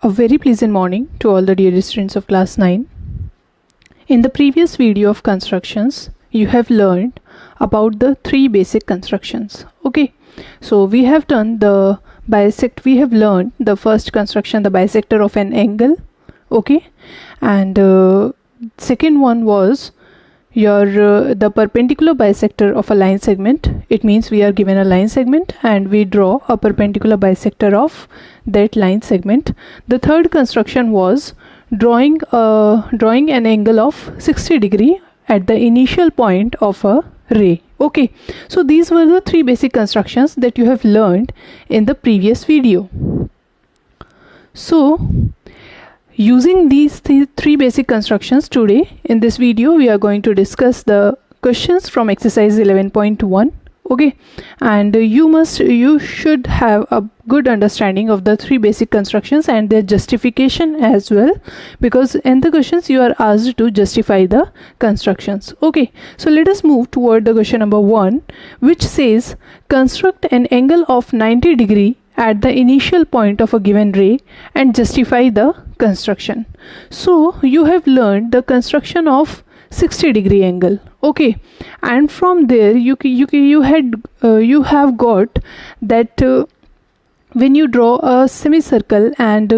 A very pleasant morning to all the dear students of class 9. In the previous video of constructions, you have learned about the three basic constructions. Okay, so we have done the we have learned the first construction, the bisector of an angle. Okay, and second one was the perpendicular bisector of a line segment. It means we are given a line segment and we draw a perpendicular bisector of that line segment. The third construction was drawing an angle of 60 degree at the initial point of a ray. Okay, so these were the three basic constructions that you have learned in the previous video. So using these three basic constructions, today in this video we are going to discuss the questions from exercise 11.1. okay, and you should have a good understanding of the three basic constructions and their justification as well, because in the questions you are asked to justify the constructions. Okay, so let us move toward the question number 1, which says construct an angle of 90 degree at the initial point of a given ray and justify the construction. So you have learned the construction of 60 degree angle. Okay, and from there you have got that when you draw a semicircle and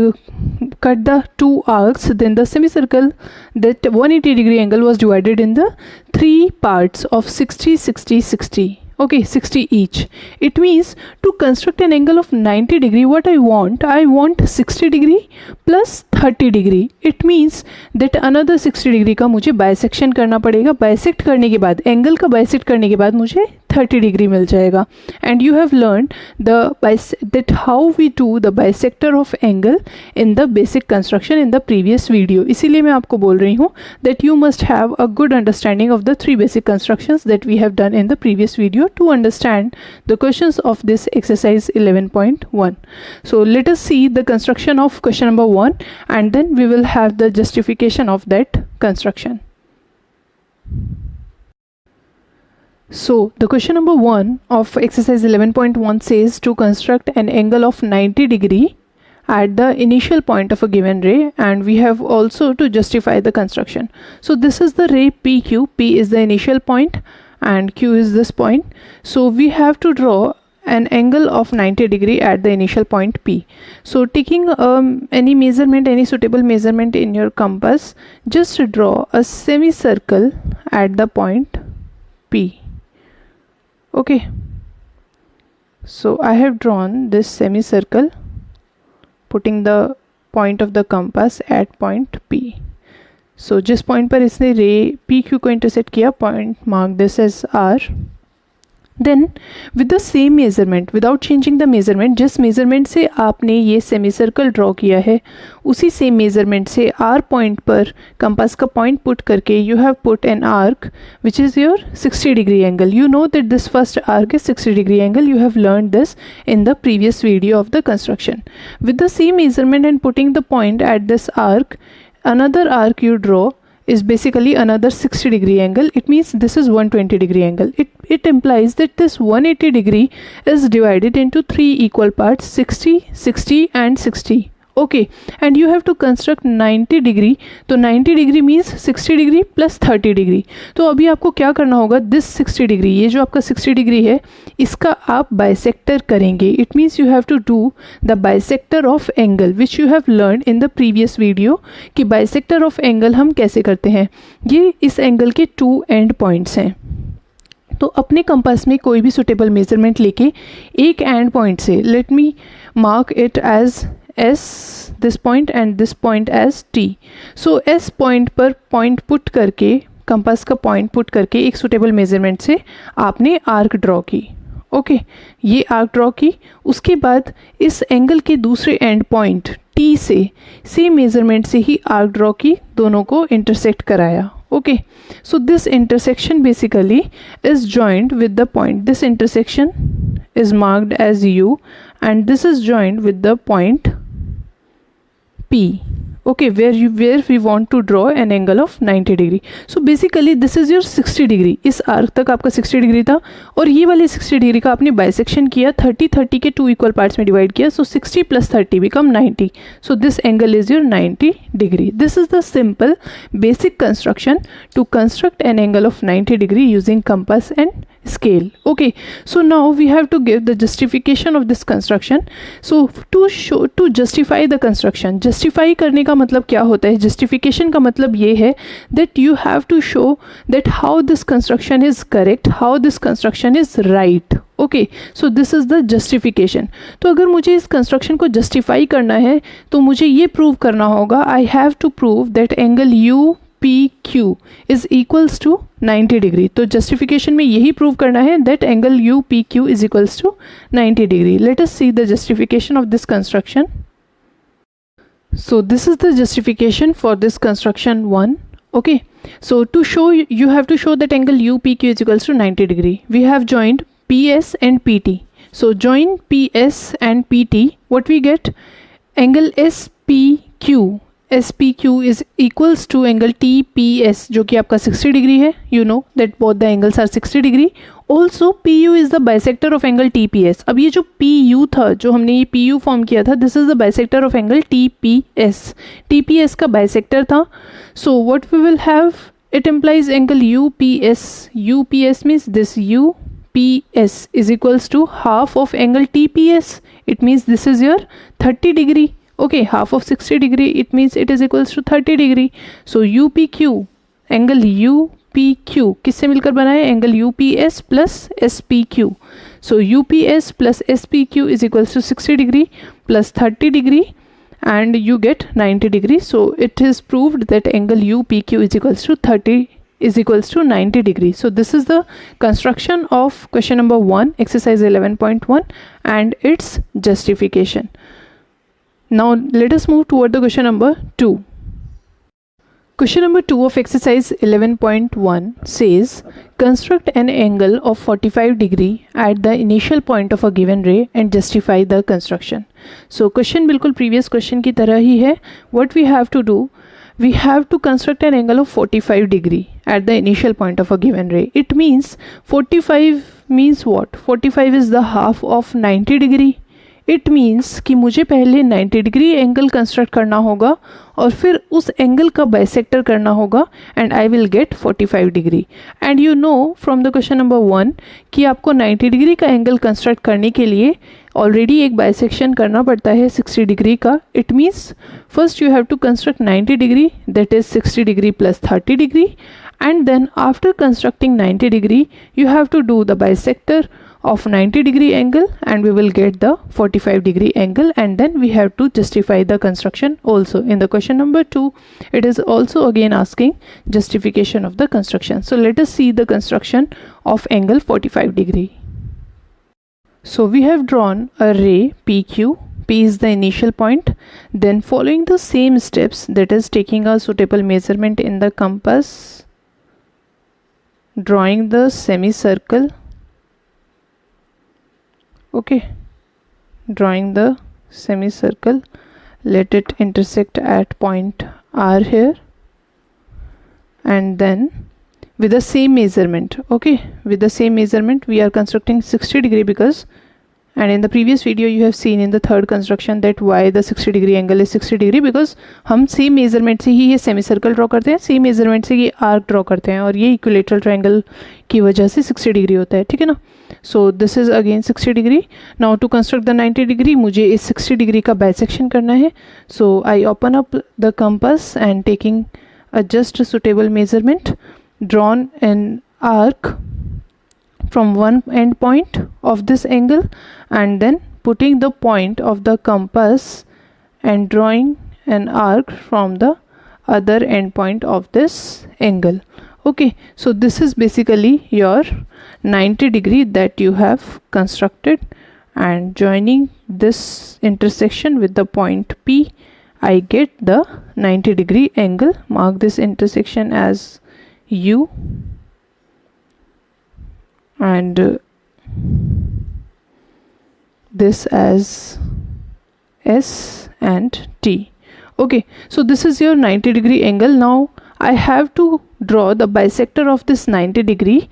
cut the two arcs, then the semicircle, that 180 degree angle was divided in the three parts of 60 60 60. Okay, 60 each. It means to construct an angle of 90 degree, what I want 60 degree plus 30 degree. It means that another 60 degree का मुझे bisection करना पड़ेगा. Bisect करने के बाद, angle का bisect करने के बाद मुझे 30 डिग्री मिल जाएगा. And you have learn that how we do the bisector of angle in the basic construction in the previous video. इसीलिए मैं आपको बोल रही हूँ that you must have a good understanding of the three basic constructions that we have done in the previous video to understand the questions of this exercise 11.1. So let us see the construction of question number 1 and then we will have the justification of that construction. So the question number 1 of exercise 11.1 says to construct an angle of 90 degree at the initial point of a given ray, and we have also to justify the construction. So this is the ray PQ. P is the initial point and Q is this point. So we have to draw an angle of 90 degree at the initial point P. So taking any suitable measurement in your compass, just draw a semicircle at the point P. Okay, so I have drawn this semicircle putting the point of the compass at point P. So जिस point पर इसने ray PQ को intersect किया, point mark this as R. Then with the same measurement, without changing the measurement, जिस measurement से आपने ये semicircle draw किया है, उसी same measurement से R point पर compass का point put करके you have put an arc which is your 60 degree angle. You know that this first arc is 60 degree angle. You have learned this in the previous video of the construction. With the same measurement and putting the point at this arc, another arc you draw is basically another 60 degree angle. It means this is 120 degree angle. It implies that this 180 degree is divided into three equal parts, 60, 60 and 60. Okay, and you have to construct 90 degree. तो 90 degree means 60 degree plus 30 degree. तो अभी आपको क्या करना होगा, this 60 degree, ये जो आपका 60 degree है, इसका आप bisector करेंगे. It means you have to do the bisector of angle which you have learned in the previous video. कि bisector of angle हम कैसे करते हैं. ये इस angle के two end points हैं. तो अपने कंपास में कोई भी सुटेबल मेजरमेंट लेके एक एंड पॉइंट से, let me mark it as S, this point and this point as T. So S point पर point put करके, कंपास का point put करके एक सुटेबल मेजरमेंट से आपने आर्क ड्रॉ की. ओके, ये आर्क ड्रॉ की. उसके बाद इस एंगल के दूसरे एंड पॉइंट T से सेम मेजरमेंट से ही आर्क ड्रॉ की, दोनों को इंटरसेक्ट कराया. Okay, so this intersection basically is joined with the point. This intersection is marked as U and this is joined with the point P. okay, where we want to draw an angle of 90 degree. So basically this is your 60 degree. इस arc तक आपका 60 degree था और ये वाले 60 degree का आपने bisection किया, 30 के 2 इक्वल पार्ट्स में डिवाइड किया, सो 60 + 30 become 90. So this angle is your 90 degree. This is the simple basic construction to construct an angle of 90 degree using compass and scale. Okay, so now we have to give the justification of this construction. So to justify the construction, justify करने का मतलब क्या होता है, justification का मतलब ये है that you have to show that how this construction is correct, how this construction is right. Okay, so this is the justification. तो अगर मुझे इस कंस्ट्रक्शन को जस्टिफाई करना है तो मुझे ये प्रूव करना होगा, I have to prove that angle U P Q is equals to 90 degree. तो जस्टिफिकेशन में यही प्रूव करना है that angle U P Q is equals to 90 degree. Let us see the justification of this construction. So this is the justification for this construction 1. Okay, so to show, you have to show that angle UPQ is equals to 90 degree. We have joined PS and PT. So join PS and PT. What we get? Angle SPQ. SPQ is equals to angle TPS जो कि आपका 60 degree है. You know that both the angles are 60 degree. Also PU is the bisector of angle TPS. अब ये जो PU था, जो हमने ये PU फॉर्म किया था, this is the bisector of angle TPS. TPS का bisector था. So what we will have? It implies angle UPS. UPS means this UPS is equals to half of angle TPS. It means this is your 30 degree. Okay, half of 60 degree, it means it is equals to 30 degree. So UPQ, angle UPQ किससे मिलकर बना है? Angle UPS plus SPQ. So UPS plus SPQ is equals to 60 degree plus 30 degree and you get 90 degree. So it is proved that angle UPQ is equals to 30 is equals to 90 degree. So this is the construction of question number 1, exercise 11.1 and its justification. Now let us move toward the question number 2. Question number 2 of exercise 11.1 says construct an angle of 45 degree at the initial point of a given ray and justify the construction. So question बिल्कुल previous question की तरह ही है. What we have to do? We have to construct an angle of 45 degree at the initial point of a given ray. It means 45 means what? 45 is the half of 90 degree. It means कि मुझे पहले 90 degree angle construct करना होगा और फिर उस angle का bisector करना होगा and I will get 45 degree. And you know from the question number 1 कि आपको 90 डिग्री का एंगल कंस्ट्रक्ट करने के लिए ऑलरेडी एक बाइसेक्शन करना पड़ता है 60 डिग्री का. It means first you have to construct 90 degree, that is 60 degree plus 30 degree, and then after constructing 90 degree you have to do the bisector of 90 degree angle and we will get the 45 degree angle, and then we have to justify the construction also. In the question number 2 it is also again asking justification of the construction. So let us see the construction of angle 45 degree. So we have drawn a ray PQ. P is the initial point. Then following the same steps, that is taking a suitable measurement in the compass, drawing the semicircle. Okay, drawing the semicircle, let it intersect at point R here, and then with the same measurement, okay, with the same measurement we are constructing 60 degree because, and in the previous video you have seen in the third construction that why the 60 degree angle is 60 degree because हम same measurement से ही ये semi circle draw करते हैं, same measurement से ये arc draw करते हैं और ये इक्विलेटरल ट्रायंगल की वजह से 60 डिग्री होता है. ठीक है ना. So this is again 60 degree. Now to construct the 90 degree मुझे इस 60 डिग्री का बाइसेक्शन करना है. So I open up the compass and taking a just suitable measurement, drawn an arc from one end point of this angle and then putting the point of the compass and drawing an arc from the other end point of this angle. Okay, so this is basically your 90 degree that you have constructed, and joining this intersection with the point P I get the 90 degree angle. Mark this intersection as U and this as S and T. Okay, so this is your 90 degree angle. Now I have to draw the bisector of this 90 degree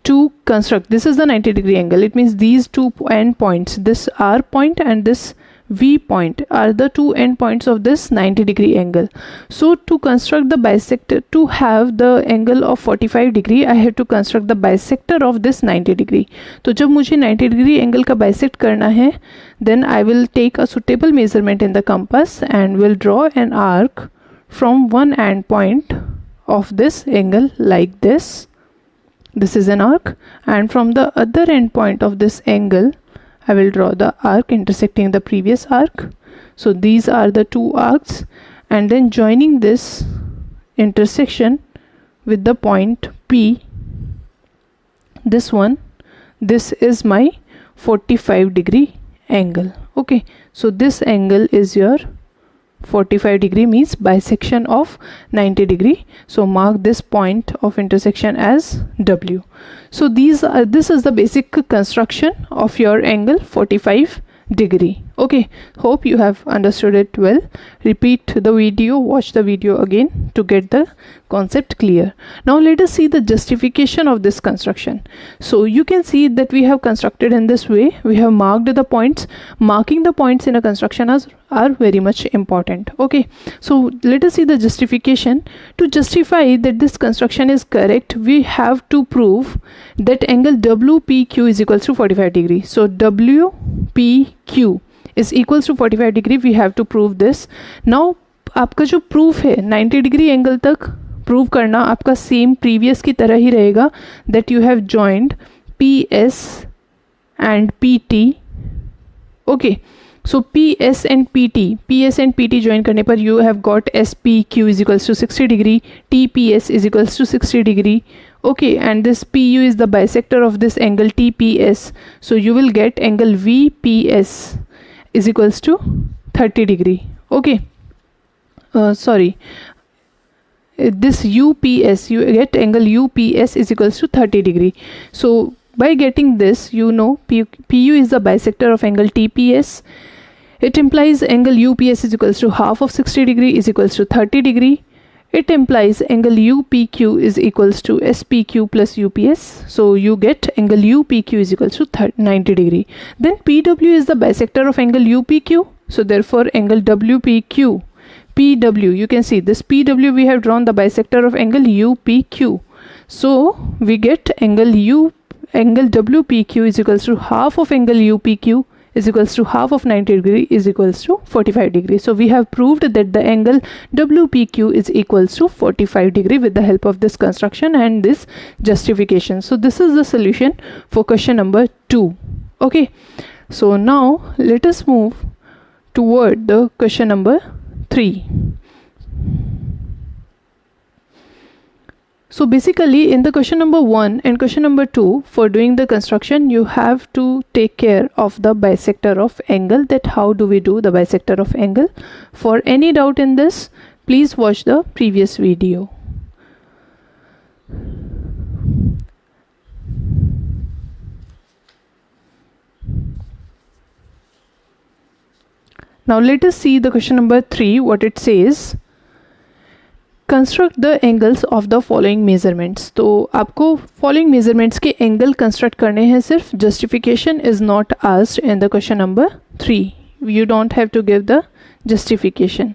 to construct. This is the 90 degree angle. It means these two end points, this R point and this V point, are the two end points of this 90 degree angle. So to construct the bisector, to have the angle of 45 degree, I have to construct the bisector of this 90 degree. तो जब मुझे 90 degree angle का bisect करना है, then I will take a suitable measurement in the compass and will draw an arc from one end point of this angle like this. This is an arc, and from the other end point of this angle I will draw the arc intersecting the previous arc. So these are the two arcs, and then joining this intersection with the point P, this one, this is my 45 degree angle. Okay, so this angle is your 45 degree, means bisection of 90 degree. So mark this point of intersection as W. So this is the basic construction of your angle 45 degree. Okay, hope you have understood it well. Repeat the video, watch the video again to get the concept clear. Now let us see the justification of this construction. So you can see that we have constructed in this way. We have marked the points. Marking the points in a construction are very much important. Okay, so let us see the justification. To justify that this construction is correct, we have to prove that angle WPQ is equals to 45 degree. So WPQ is equals to 45 degree. We have to prove this. Now आपका जो proof है 90 degree angle तक prove करना आपका same previous की तरह ही रहेगा, that you have joined PS and PT. Okay, so PS and PT join करने पर you have got SPQ is equals to 60 degree, TPS is equals to 60 degree. Okay, and this PU is the bisector of this angle TPS. So you will get angle VPS is equals to 30 degree. Okay, this UPS, you get angle UPS is equals to 30 degree. So by getting this, you know PU is the bisector of angle TPS. It implies angle UPS is equals to half of 60 degree is equals to 30 degree. It implies angle UPQ is equals to SPQ plus UPS. So you get angle UPQ is equals to 90 degree. Then PW is the bisector of angle UPQ. So therefore angle WPQ, PW, you can see this PW we have drawn the bisector of angle UPQ. So we get angle WPQ is equals to half of angle UPQ is equals to half of 90 degree is equals to 45 degree. So we have proved that the angle WPQ is equals to 45 degree with the help of this construction and this justification. So this is the solution for question number 2. Okay, so now let us move toward the question number 3. So basically in the question number 1 and question number 2, for doing the construction you have to take care of the bisector of angle, that how do we do the bisector of angle. For any doubt in this, please watch the previous video. Now let us see the question number 3, what it says. Construct the angles of the following measurements. तो आपको following measurements के angle construct करने हैं सिर्फ. Justification is not asked in the question number 3. You don't have to give the justification.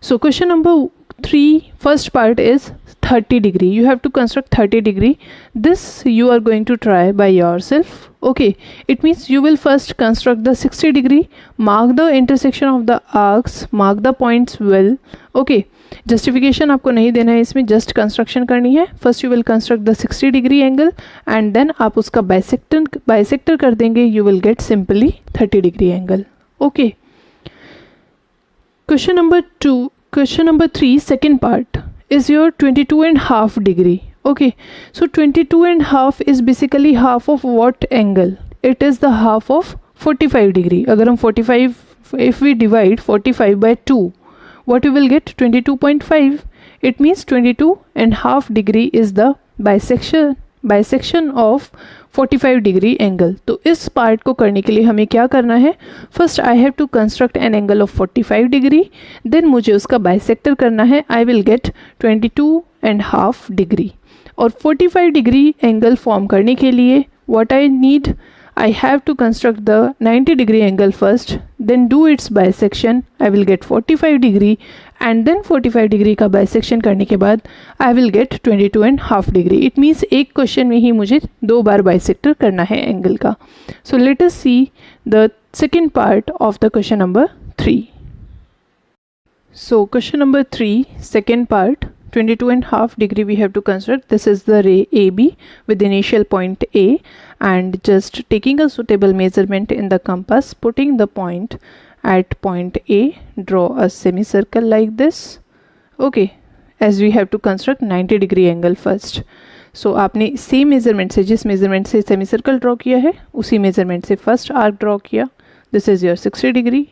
So question number 3, first part is 30 degree. You have to construct 30 degree. This you are going to try by yourself. Okay, it means you will first construct the 60 degree, mark the intersection of the arcs, mark the points well. Okay, justification आपको नहीं देना है इसमें, just construction करनी है. First you will construct the 60 degree angle and then आप उसका bisector कर देंगे, you will get simply 30 degree angle. Okay, question number 3, second part is your 22.5 degree. Okay, so 22.5 is basically half of what angle? It is the half of 45 degree. अगर हम 45, if we divide 45 by 2, what we will get? 22.5. It means 22.5 degree is the bisection bisection of 45 degree angle. तो इस part को करने के लिए हमें क्या करना है, first I have to construct an angle of 45 degree, then मुझे उसका बाइसेक्टर करना है, आई विल गेट 22.5 डिग्री। और 45 डिग्री एंगल फॉर्म करने के लिए what I need, I have to construct the 90 degree angle first, then do its bisection, I will get 45 degree, and then 45 degree का bisection करने के बाद I will get 22.5 degree. It means एक question में ही मुझे 2 बार बाइसेक्टर करना है angle का। So let us see the second part of the question number 3. So question number 3, second part, 22.5 degree we have to construct. This is the ray AB with initial point A, and just taking a suitable measurement in the compass, putting the point at point A, draw a semicircle like this. Okay, as we have to construct 90 degree angle first. So आपने same measurement से, जिस measurement से semicircle draw किया है उसी measurement से first arc draw किया. This is your 60 degree.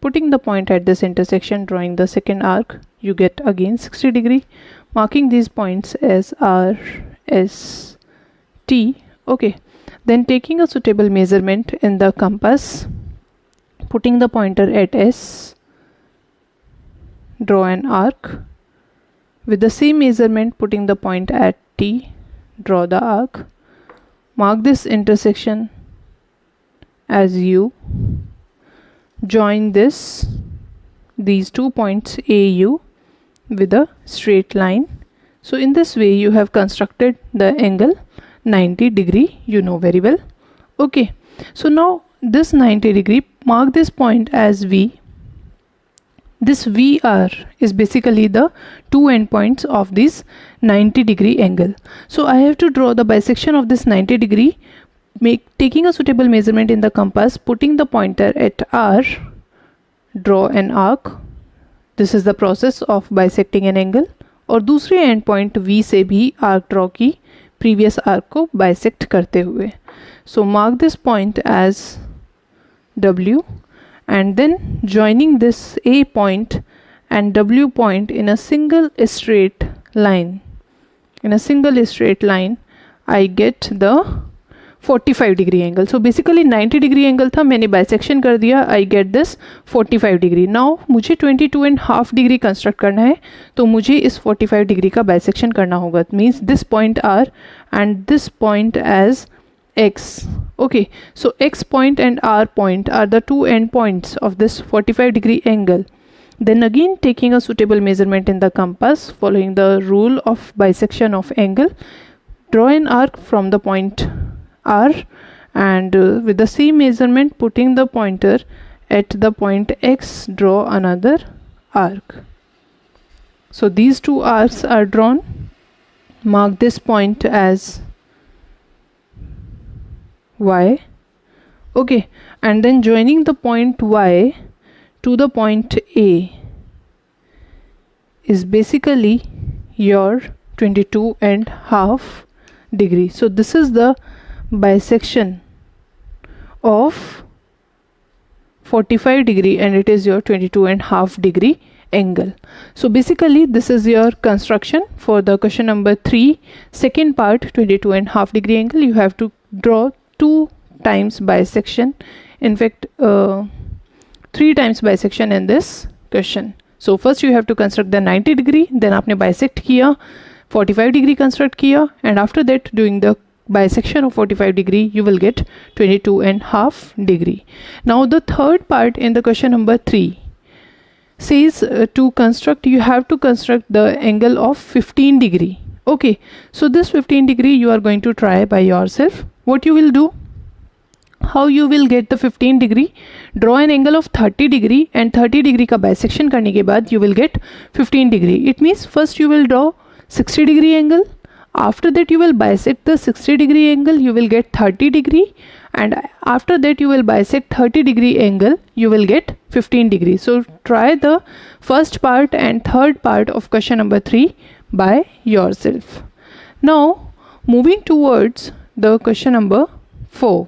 Putting the point at this intersection, drawing the second arc, you get again 60 degree. Marking these points as R, S, T. Okay. Then taking a suitable measurement in the compass, putting the pointer at S, draw an arc. With the same measurement, putting the point at T, draw the arc. Mark this intersection as U. Join these 2 points AU with a straight line. So in this way you have constructed the angle 90 degree, you know very well. Okay, so now this 90 degree, mark this point as V. This VR is basically the 2 endpoints of this 90 degree angle. So I have to draw the bisection of this 90 degree, taking a suitable measurement in the compass, putting the pointer at R, draw an arc. This is the process of bisecting an angle. और दूसरे and point V से भी arc draw की, previous arc को bisect करते हुए. So mark this point as W, and then joining this A point and W point in a single straight line. In a single straight line, I get the 45 degree angle. So basically 90 degree angle था, मैंने bisection कर दिया, I get this 45 degree. Now मुझे 22.5 degree construct करना है, तो मुझे इस 45 डिग्री का बाइसेक्शन करना होगा. It means this point R and this point as X. Okay, so X point and R point are the 2 end points of this 45 degree angle. Then again, taking a suitable measurement in the compass, following the rule of bisection of angle, draw an arc from the point R, and with the same measurement, putting the pointer at the point X, draw another arc. So these 2 arcs are drawn. Mark this point as Y. Okay, and then joining the point Y to the point A is basically your 22.5 degree. So this is the bisection of 45 degree, and it is your 22.5 degree angle. So basically this is your construction for the question number 3, second part, 22.5 degree angle. You have to draw 2 times bisection, in fact 3 times bisection in this question. So first you have to construct the 90 degree, then आपने bisect किया, 45 degree construct किया, and after that doing the bisection of 45 degree you will get 22.5 degree. Now the third part in the question number 3 says to construct, you have to construct the angle of 15 degree. Okay, so this 15 degree you are going to try by yourself. What you will do, how you will get the 15 degree, draw an angle of 30 degree, and 30 degree का bisection करने के बाद you will get 15 degree. It means first you will draw 60 degree angle, after that you will bisect the 60 degree angle, you will get 30 degree, and after that you will bisect 30 degree angle, you will get 15 degree. So try the first part and third part of question number 3 by yourself. Now moving towards the question number 4.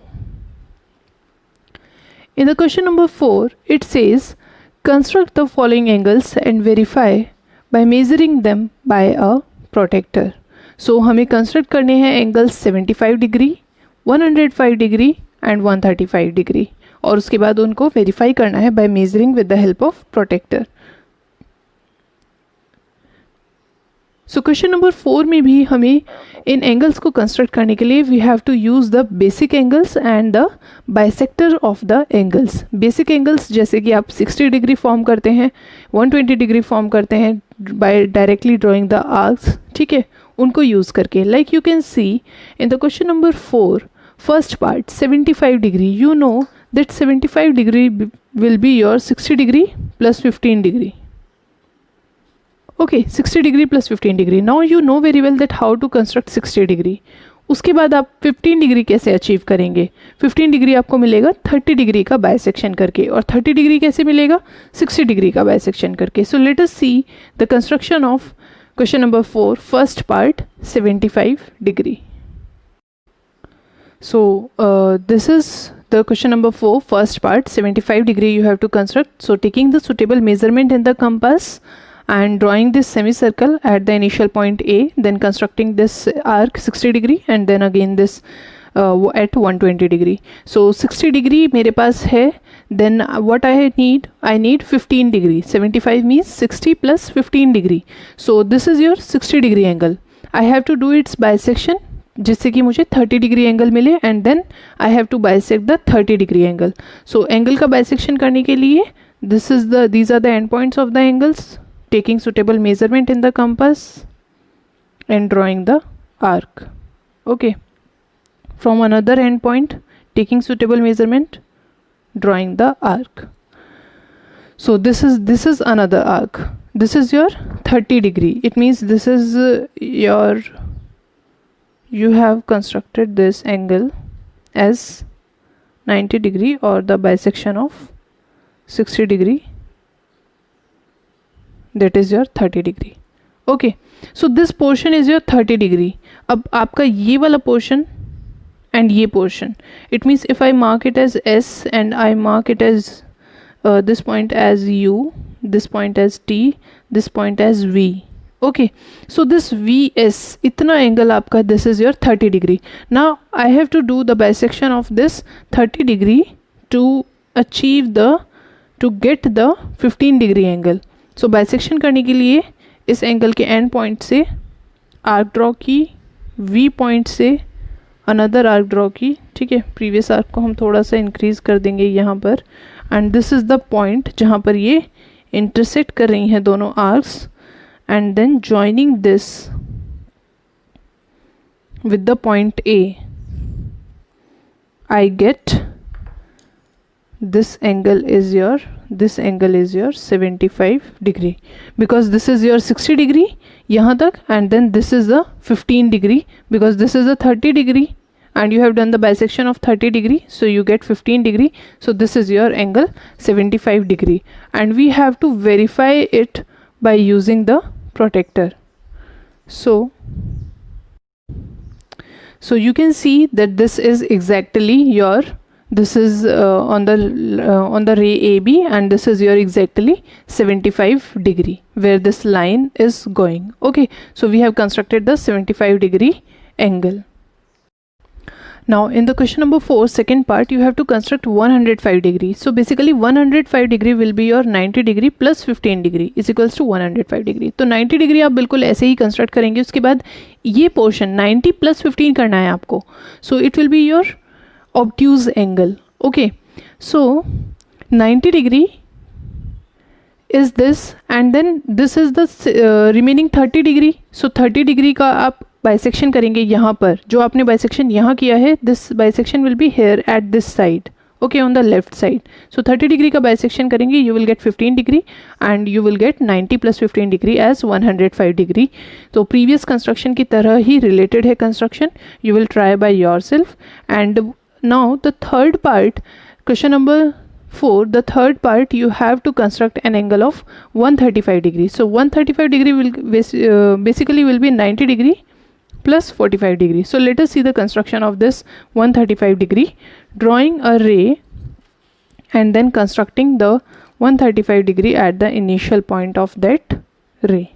In the question number 4, it says construct the following angles and verify by measuring them by a protractor. सो हमें construct करने हैं angle 75 degree, 105 degree and 135 degree, और उसके बाद उनको verify करना है by measuring with the help of protractor. So question number 4 में भी हमें इन एंगल्स को कंस्ट्रक्ट करने के लिए we have to use the basic angles and the bisector of the angles. Basic angles जैसे कि आप 60 डिग्री फॉर्म करते हैं, 120 डिग्री फॉर्म करते हैं by directly drawing the arcs, ठीक है, उनको यूज़ करके। Like you can see in the question number 4 first part 75 degree, you know that 75 degree will be your 60 degree plus 15 degree. Okay, 60 degree plus 15 degree. Now you know very well that how to construct 60 degree. उसके बाद आप 15 degree कैसे achieve करेंगे? 15 degree आपको मिलेगा 30 degree का bisection करके, और 30 डिग्री कैसे मिलेगा? 60 डिग्री का बाइसेक्शन करके। So let us see the construction of question number 4 first part 75 degree. So this is the question number 4 first part 75 degree you have to construct. So taking the suitable measurement in the compass and drawing this semicircle at the initial point A, then constructing this arc 60 degree and then again this at 120 degree. So 60 degree मेरे पास है, then what I need 15 degree. 75 means 60 plus 15 degree. So this is your 60 degree angle. I have to do its bisection जिससे कि मुझे 30 degree angle मिले, and then I have to bisect the 30 degree angle. So angle का bisection करने के लिए these are the end points of the angles, taking suitable measurement in the compass and drawing the arc. Okay, from another end point taking suitable measurement, drawing the arc. So this is another arc. This is your 30 degree. It means this is you have constructed this angle as 90 degree or the bisection of 60 degree, that is your 30 degree. Okay, so this portion is your 30 degree. अब आपका ये वाला portion and ये portion, it means if I mark it as S and I mark it as this point as U, this point as T, this point as V. Okay, so this VS इतना angle आपका, this is your 30 degree. Now I have to do the bisection of this 30 degree to get the 15 degree angle. So bisection करने के लिए इस angle के and point से arc draw की, V point से अनदर आर्क ड्रॉ की, ठीक है, प्रीवियस आर्क को हम थोड़ा सा इंक्रीज कर देंगे यहाँ पर, and this is the point जहाँ पर ये इंटरसेक्ट कर रही हैं दोनों arcs, and then joining this with the point A, I get this angle is your 75 degree, because this is your 60 degree यहाँ तक, and then this is the 15 degree because this is the 30 degree and you have done the bisection of 30 degree, so you get 15 degree. So this is your angle 75 degree, and we have to verify it by using the protector. So you can see that this is exactly your, this is on the ray AB, and this is your exactly 75 degree where this line is going. Okay, so we have constructed the 75 degree angle. Now in the question number 4 second part, you have to construct 105 degree. So basically 105 degree will be your 90 degree plus 15 degree is equals to 105 degree. तो 90 degree आप बिल्कुल ऐसे ही construct करेंगे, उसके बाद ये portion 90 plus 15 करना है आपको. So it will be your obtuse angle. Okay, so 90 degree is this, and then this is the remaining 30 degree. So 30 degree का आप बाइसेक्शन करेंगे यहाँ पर, जो आपने बाइसेक्शन यहाँ किया है, this bisection will be here at this side, okay, on the left side. So 30 degree का बाइसेक्शन करेंगे, you will get 15 degree and you will get 90 plus 15 degree as 105 degree. तो प्रीवियस कंस्ट्रक्शन की तरह ही related है construction, you will try by yourself. And now the third part, question number 4, the third part, you have to construct an angle of 135 degree. So 135 degree will basically will be 90 degree plus 45 degree. So let us see the construction of this 135 degree, drawing a ray and then constructing the 135 degree at the initial point of that ray.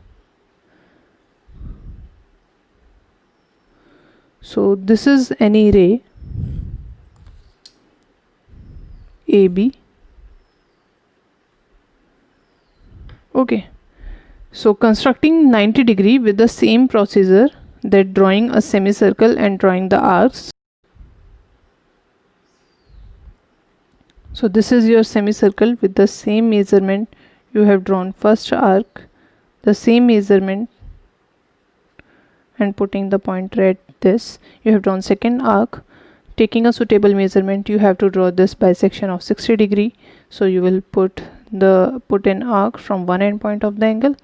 So this is any ray AB. Okay, so constructing 90 degree with the same procedure, that drawing a semicircle and drawing the arcs. So this is your semicircle with the same measurement. You have drawn first arc, the same measurement, and putting the pointer at this. You have drawn second arc. Taking a suitable measurement, you have to draw this bisection of 60 degree. So you will put an arc from one end point of the angle,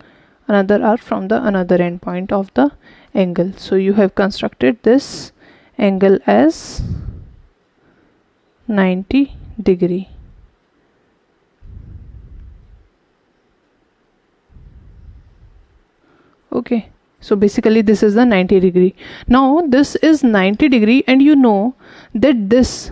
another arc from the another end point of the angle. So you have constructed this angle as 90 degree. Okay, so basically this is the 90 degree. Now this is 90 degree, and you know that this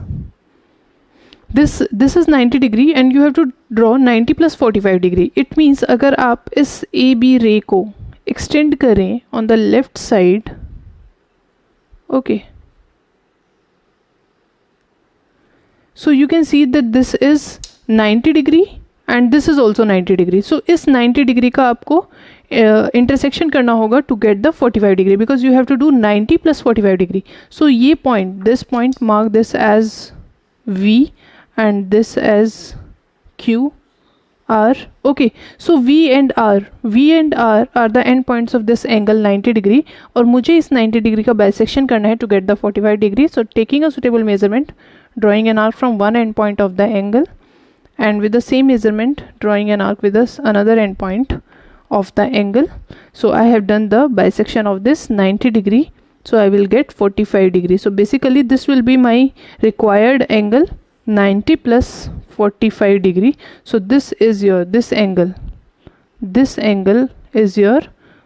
is 90 degree, and you have to draw 90 plus 45 degree. It means अगर आप इस AB ray को extend करें on the left side, okay, so you can see that this is 90 degree and this is also 90 degree. So इस 90 degree का आपको intersection करना होगा to get the 45 degree, because you have to do 90 plus 45 degree. So ये point, this point, mark this as V and this as Q R. Okay, so V and R are the end points of this angle 90 degree, और मुझे इस 90 degree का bisection करना है to get the 45 degree. So taking a suitable measurement, drawing an arc from one end point of the angle, and with the same measurement drawing an arc with this another end point of the angle. So I have done the bisection of this 90 degree, so I will get 45 degree. So basically this will be my required angle, 90 plus 45 degree. So this is your this angle is your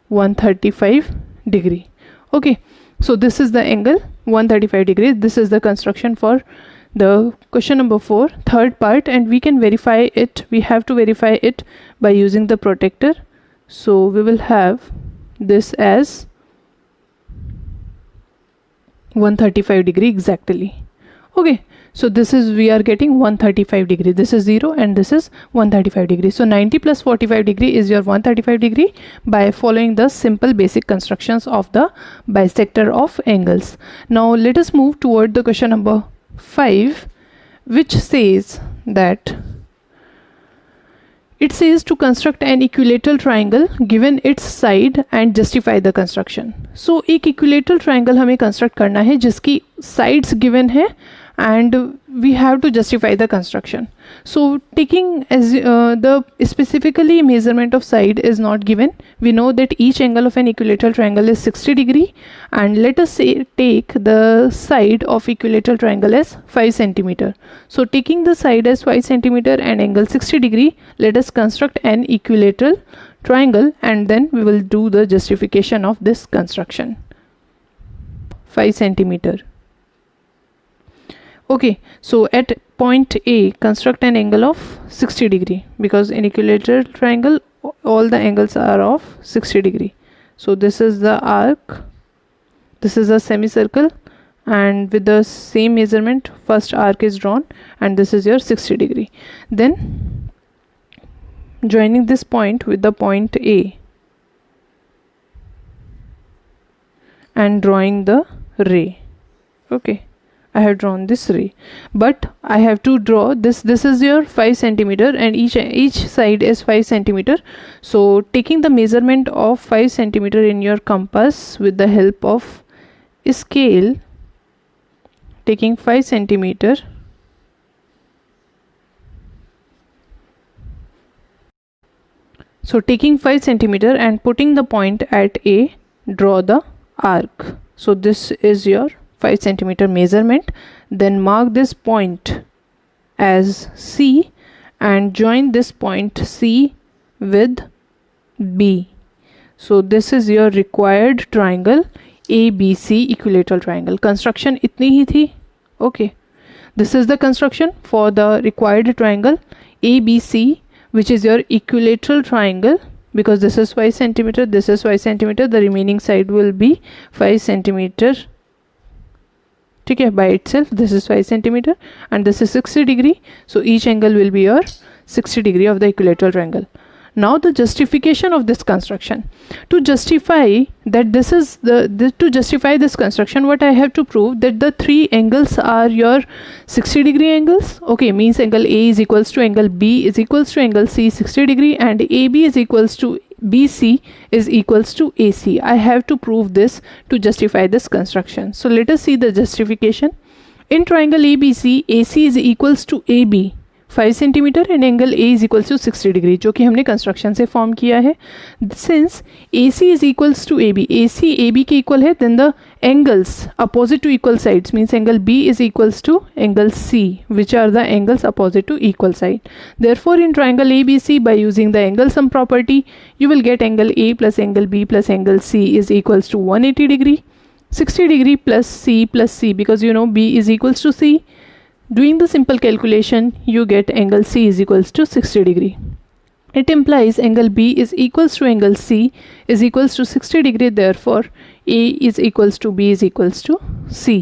135 degree. Okay, so this is the angle 135 degree. This is the construction for the question number 4, third part, and we can verify it. We have to verify it by using the protector. So we will have this as 135 degree exactly. Okay, so this is, we are getting 135 degree. This is 0 and this is 135 degree. So 90 plus 45 degree is your 135 degree by following the simple basic constructions of the bisector of angles. Now let us move toward the question number 5, which says that it says to construct an equilateral triangle given its side and justify the construction. So एक equilateral triangle हमें construct करना है जिसकी sides given है and we have to justify the construction. So taking as the specifically measurement of side is not given. We know that each angle of an equilateral triangle is 60 degree, and let us say take the side of equilateral triangle as 5 centimeter. So taking the side as 5 centimeter and angle 60 degree, let us construct an equilateral triangle and then we will do the justification of this construction. 5 centimeter. Okay, so at point A construct an angle of 60 degree, because in equilateral triangle all the angles are of 60 degree. So this is the arc, this is a semicircle, and with the same measurement first arc is drawn and this is your 60 degree. Then joining this point with the point A and drawing the ray. Okay, I have drawn this ray, but I have to draw this. This is your 5 centimeter and each side is 5 centimeter. So taking the measurement of 5 centimeter in your compass with the help of scale, taking 5 centimeter, so taking 5 centimeter and putting the point at A, draw the arc. So this is your 5 centimeter measurement. Then mark this point as C and join this point C with B. So this is your required triangle ABC equilateral triangle. Construction itni hi thi. Okay, this is the construction for the required triangle ABC, which is your equilateral triangle, because this is 5 centimeter, this is 5 centimeter, the remaining side will be 5 centimeter ठीक है, by itself this is 5 centimeter and this is 60 degree, so each angle will be your 60 degree of the equilateral triangle. Now the justification of this construction. To justify that this is to justify this construction, what I have to prove that the three angles are your 60 degree angles. Okay, means angle A is equals to angle B is equals to angle C 60 degree, and AB is equals to BC is equals to AC. I have to prove this to justify this construction. So let us see the justification. In triangle ABC, AC is equals to AB 5 centimetre and angle A is equals to 60 degree, जो कि हमने construction से form किया है. Since A C is equals to A B, A C A B के equal है, then the angles opposite to equal sides means angle B is equals to angle C, which are the angles opposite to equal side. Therefore in triangle A B C, by using the angle sum property, you will get angle A plus angle B plus angle C is equals to 180 degree. 60 degree plus C because you know b is equals to c. Doing the simple calculation, you get angle C is equals to 60 degree. It implies angle B is equals to angle C is equals to 60 degree. Therefore, A is equals to B is equals to C.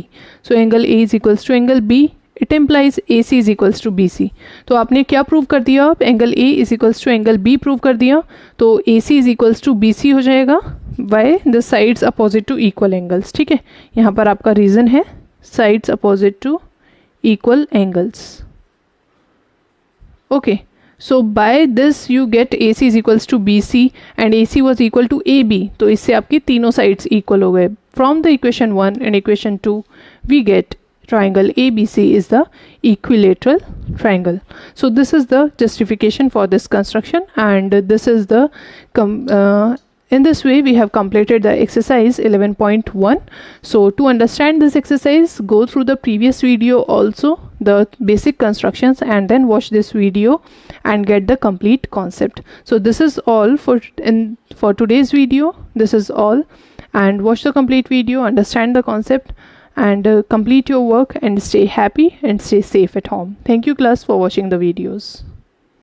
So angle A is equals to angle B. It implies AC is equals to BC. तो आपने क्या prove कर दिया? आप angle A is equals to angle B prove कर दिया, तो AC is equals to BC हो जाएगा by the sides opposite to equal angles. ठीक है, यहाँ पर आपका रीज़न है sides opposite to equal angles. Okay, so by this you get AC is equals to BC and AC was equal to AB. तो इससे आपकी तीनों sides equal हो गए. From the equation 1 and equation 2 we get triangle ABC is the equilateral triangle. So this is the justification for this construction, and this is the in this way we have completed the exercise 11.1. So to understand this exercise, go through the previous video also, the basic constructions, and then watch this video and get the complete concept. So this is all for today's video. This is all, and watch the complete video, understand the concept, and complete your work, and stay happy and stay safe at home. Thank you class for watching the videos.